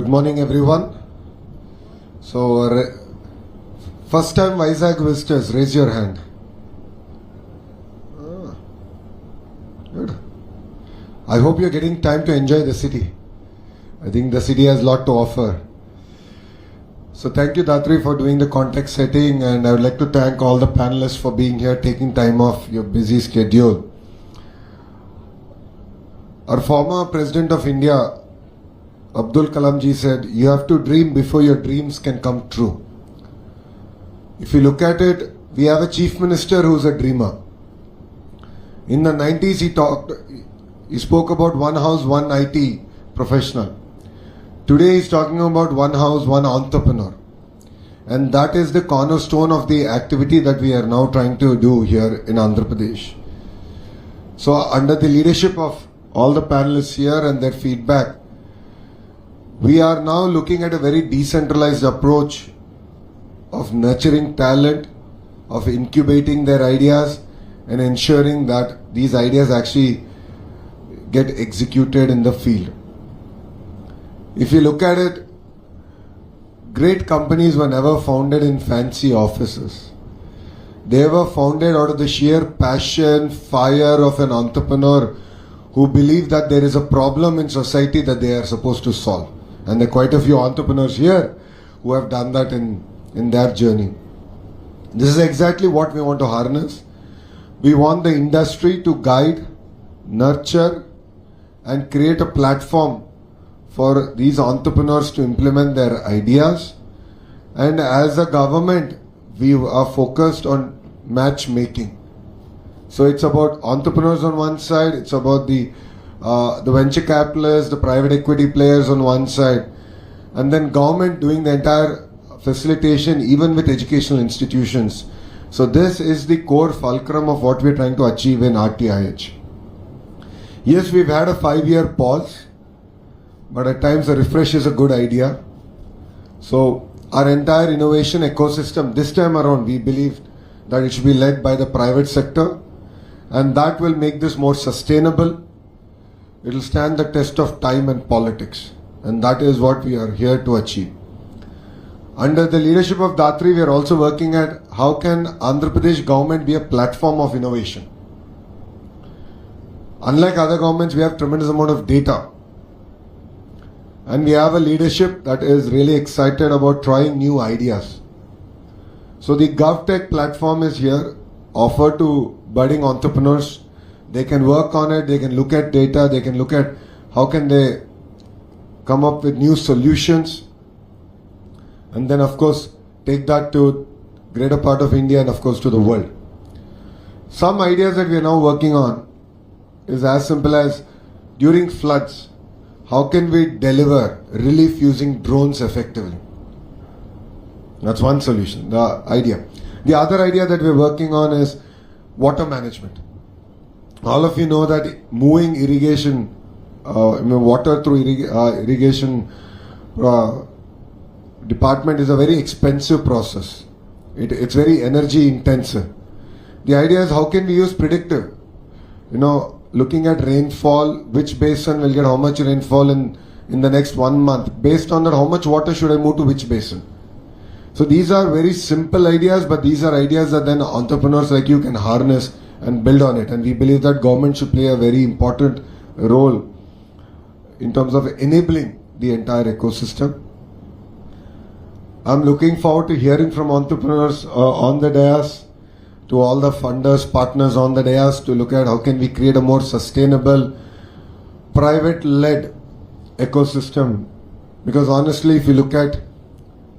Good morning, everyone. So, first time Vizag visitors, raise your hand. Good. I hope you're getting time to enjoy the city. I think the city has a lot to offer. So thank you, Datri, for doing the context setting, and I would like to thank all the panelists for being here, taking time off your busy schedule. Our former President of India, Abdul Kalam ji, said, "You have to dream before your dreams can come true." If you look at it, we have a Chief Minister who's a dreamer. In the 90s, he spoke about one house, one IT professional. Today, he's talking about one house, one entrepreneur. And that is the cornerstone of the activity that we are now trying to do here in Andhra Pradesh. So, under the leadership of all the panelists here and their feedback, we are now looking at a very decentralized approach of nurturing talent, of incubating their ideas, and ensuring that these ideas actually get executed in the field. If you look at it, great companies were never founded in fancy offices. They were founded out of the sheer passion, fire of an entrepreneur who believe that there is a problem in society that they are supposed to solve. And there are quite a few entrepreneurs here who have done that in their journey. This is exactly what we want to harness. We want the industry to guide, nurture, and create a platform for these entrepreneurs to implement their ideas. And as a government, we are focused on matchmaking. So it's about entrepreneurs on one side, it's about the venture capitalists, the private equity players on one side, and then government doing the entire facilitation, even with educational institutions. So this is the core fulcrum of what we're trying to achieve in RTIH. Yes, we've had a 5-year pause, but at times a refresh is a good idea. So our entire innovation ecosystem, this time around, we believe that it should be led by the private sector, and that will make this more sustainable. It will stand the test of time and politics, and that is what we are here to achieve. Under the leadership of Datri, we are also working at how can Andhra Pradesh government be a platform of innovation. Unlike other governments, we have tremendous amount of data, and we have a leadership that is really excited about trying new ideas. So the GovTech platform is here, offered to budding entrepreneurs. They can work on it, they can look at data, they can look at how can they come up with new solutions, and then of course take that to greater part of India and of course to the world. Some ideas that we are now working on is as simple as during floods, how can we deliver relief using drones effectively? That's one solution, the idea. The other idea that we're working on is water management. All of you know that moving irrigation, water through irrigation department is a very expensive process. It's very energy intensive. The idea is how can we use predictive, looking at rainfall, which basin will get how much rainfall in the next 1 month. Based on that, how much water should I move to which basin? So these are very simple ideas, but these are ideas that then entrepreneurs like you can harness and build on it. And we believe that government should play a very important role in terms of enabling the entire ecosystem. I'm looking forward to hearing from entrepreneurs on the dais, to all the funders, partners on the dais, to look at how can we create a more sustainable, private-led ecosystem. Because honestly, if you look at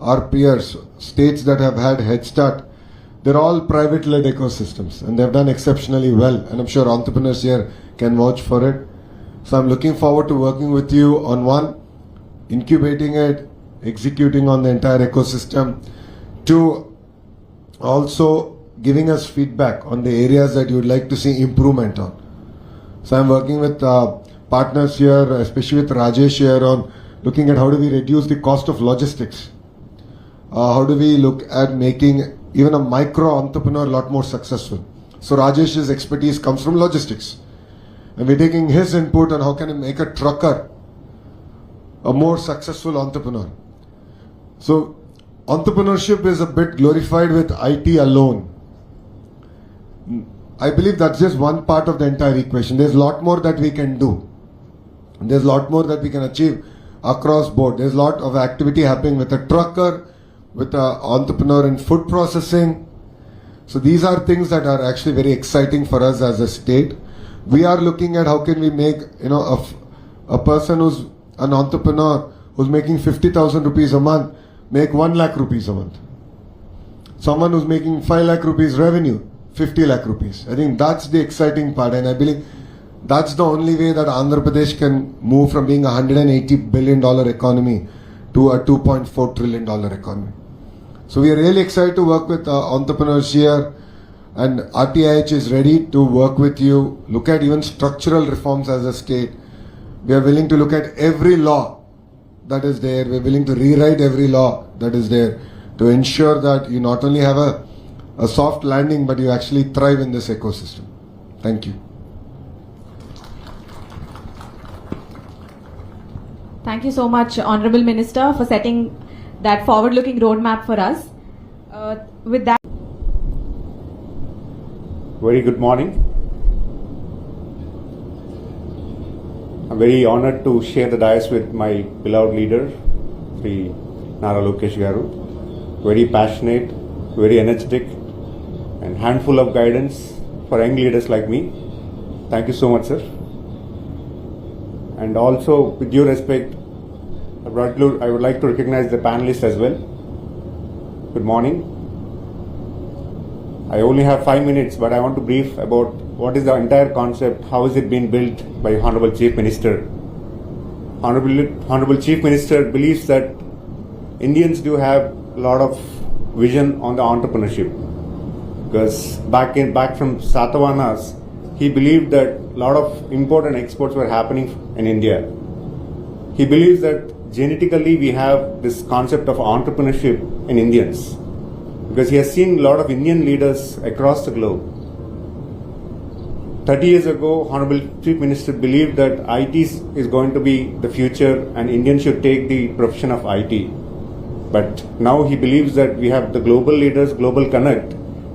our peers, states that have had head start, they're all private-led ecosystems, and they've done exceptionally well. And I'm sure entrepreneurs here can vouch for it. So I'm looking forward to working with you on one, incubating it, executing on the entire ecosystem, to also giving us feedback on the areas that you would like to see improvement on. So I'm working with partners here, especially with Rajesh here, on looking at how do we reduce the cost of logistics. How do we look at making even a micro entrepreneur a lot more successful. So Rajesh's expertise comes from logistics. And we're taking his input on how can we make a trucker a more successful entrepreneur. So entrepreneurship is a bit glorified with IT alone. I believe that's just one part of the entire equation. There's a lot more that we can do. There's a lot more that we can achieve across board. There's a lot of activity happening with a trucker, with an entrepreneur in food processing. So these are things that are actually very exciting for us as a state. We are looking at how can we make, a person who's an entrepreneur who's making 50,000 rupees a month, make 1 lakh rupees a month. Someone who's making 5 lakh rupees revenue, 50 lakh rupees. I think that's the exciting part, and I believe that's the only way that Andhra Pradesh can move from being a $180 billion economy to a $2.4 trillion economy. So we are really excited to work with entrepreneurs here, and RTIH is ready to work with you, look at even structural reforms as a state. We are willing to look at every law that is there. We are willing to rewrite every law that is there to ensure that you not only have a soft landing, but you actually thrive in this ecosystem. Thank you. Thank you so much, Honorable Minister, for setting that forward-looking roadmap for us. With that, very good morning. I'm very honored to share the dais with my beloved leader, Sri Nara Lokesh garu. Very passionate, very energetic, and handful of guidance for young leaders like me. Thank you so much, sir. And also, with due respect, I would like to recognize the panelists as well. Good morning. I only have 5 minutes, but I want to brief about what is the entire concept, how is it being built by Honorable Chief Minister. Honorable Chief Minister believes that Indians do have a lot of vision on the entrepreneurship, because back from Satavahanas, he believed that a lot of import and exports were happening in India. He believes that genetically we have this concept of entrepreneurship in Indians, because he has seen a lot of Indian leaders across the globe. 30 years ago, Honorable Chief Minister believed that IT is going to be the future and Indians should take the profession of IT. But now he believes that we have the global leaders, global connect.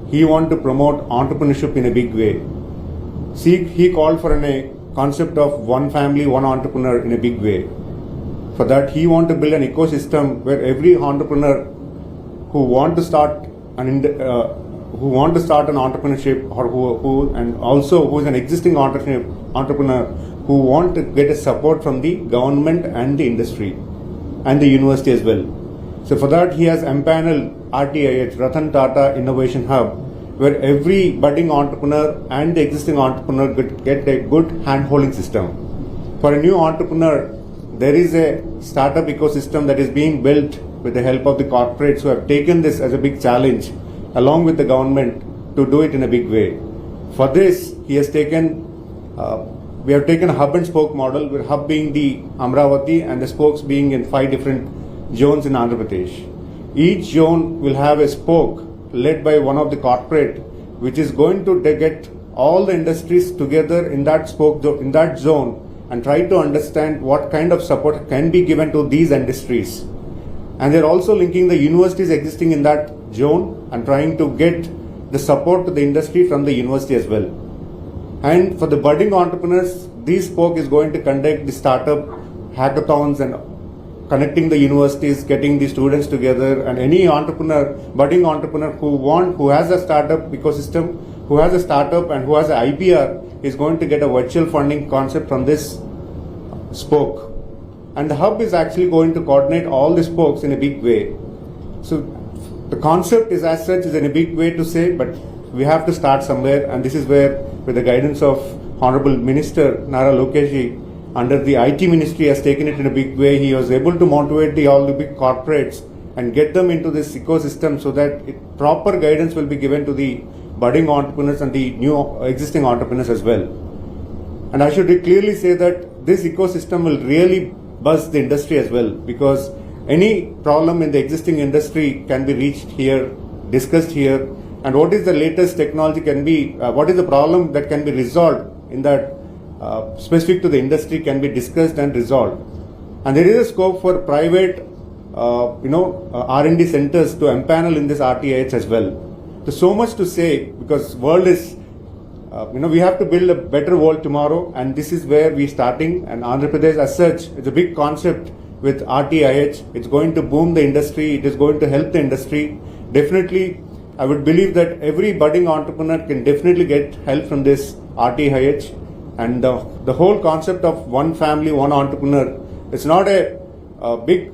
He wants to promote entrepreneurship in a big way. He called for a concept of one family, one entrepreneur in a big way. For that, he wants to build an ecosystem where every entrepreneur who want to start an entrepreneurship, or who is an existing entrepreneur who want to get a support from the government and the industry and the university as well. So for that, he has empaneled RTIH, Ratan Tata Innovation Hub, where every budding entrepreneur and the existing entrepreneur get a good hand-holding system. For a new entrepreneur, there is a startup ecosystem that is being built with the help of the corporates who have taken this as a big challenge along with the government to do it in a big way. For this, we have taken a hub and spoke model, with hub being the Amravati and the spokes being in 5 different zones in Andhra Pradesh. Each zone will have a spoke led by one of the corporate, which is going to get all the industries together in that spoke, in that zone, and try to understand what kind of support can be given to these industries. And they're also linking the universities existing in that zone and trying to get the support to the industry from the university as well. And for the budding entrepreneurs, this spoke is going to conduct the startup hackathons and connecting the universities, getting the students together, and any entrepreneur, budding entrepreneur who has a startup ecosystem, who has a startup and who has an IPR is going to get a virtual funding concept from this spoke. And the hub is actually going to coordinate all the spokes in a big way. So the concept is as such is in a big way to say, but we have to start somewhere, and this is where, with the guidance of Honorable Minister Nara Lokesh, under the IT Ministry has taken it in a big way. He was able to motivate all the big corporates and get them into this ecosystem so that proper guidance will be given to the budding entrepreneurs and the new existing entrepreneurs as well. And I should clearly say that this ecosystem will really buzz the industry as well, because any problem in the existing industry can be reached here, discussed here, and what is the latest technology can be, what is the problem that can be resolved in that specific to the industry can be discussed and resolved. and there is a scope for private, R&D centers to empanel in this RTIH as well. There's so much to say because world is, we have to build a better world tomorrow, and this is where we're starting. And Andhra Pradesh, as such, it's a big concept with RTIH. It's going to boom the industry. It is going to help the industry. Definitely, I would believe that every budding entrepreneur can definitely get help from this RTIH. And the whole concept of one family, one entrepreneur, it's not a big,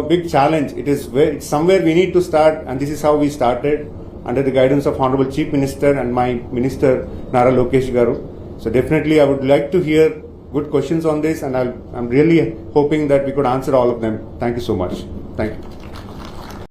big challenge. It's somewhere we need to start, and this is how we started, under the guidance of Honorable Chief Minister and my Minister Nara Lokesh garu. So definitely I would like to hear good questions on this, and I'm really hoping that we could answer all of them. Thank you so much. Thank you.